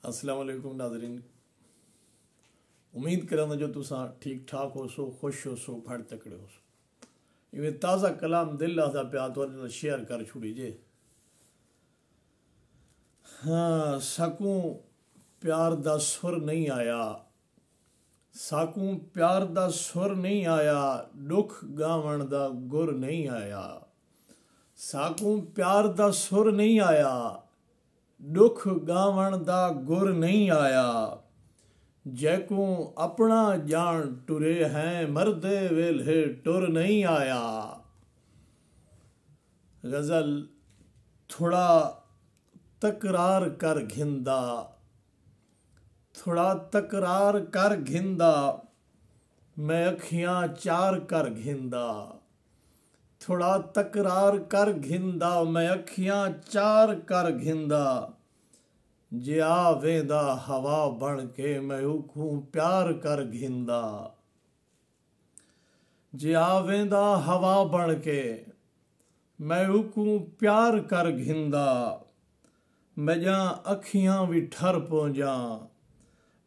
अस्सलाम वालेकुम नाज़रीन। उम्मीद करा जो तुसा ठीक ठाक हो सो, खुश हो सो, फट तकड़े हो सो। इवें ताज़ा कलाम दिल आदा प्या तो शेयर कर छुड़ी जे। हाँ, साकू प्यार दा सुर नहीं आया, साकू प्यार दा सुर नहीं आया, दुख गावण दा गुर नहीं आया। साकू प्यार दा सुर नहीं आया, दुख गावण दा गुर नहीं आया। जैकू अपना जान टुरे हैं, मरदे वेले टुर नहीं आया। गज़ल थोड़ा तकरार कर घिंदा, थोड़ा तकरार कर घिंदा, मैं अखियां चार कर घिंदा। थोड़ा तकरार कर घिंदा, मैं अखियां चार कर घिंदा। जे आवेंदा हवा बन के, मैं उखू प्यार कर घिंदा। जे आवेंदा हवा बन के, मैं उखू प्यार कर घिंदा। मैं जा अखियां भी ठर पहुंचा,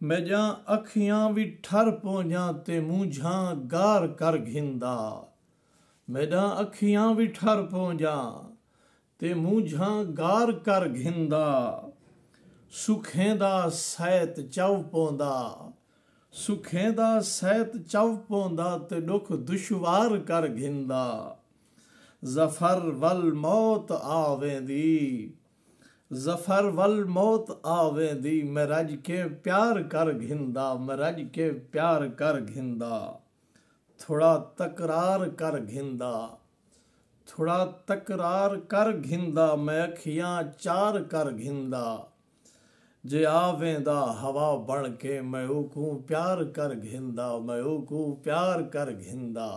मैं जा अखियां भी ठर पहुंचा, ते मूंझा गार कर घिंदा। मेरा अखियां भी ठर पहुंचा, ते मूंझा गार कर घिंदा। सुखें दा सैत चव पौंदा, सुखें दा सैत चव पौंदा, ते दुख दुश्वार कर घिंदा। ज़फर वल मौत आवेंदी, ज़फर वल मौत आवेंदी, मैं रज के प्यार कर घिंदा, मैं रज के प्यार कर घिंदा। थोड़ा तकरार कर घिंदा, थोड़ा तकरार कर घिंदा, मैं अखियां चार कर घिंदा। जे आवेंदा हवा बन के, मैं उकू प्यार कर घिंदा, मैं उकू प्यार कर घिंदा।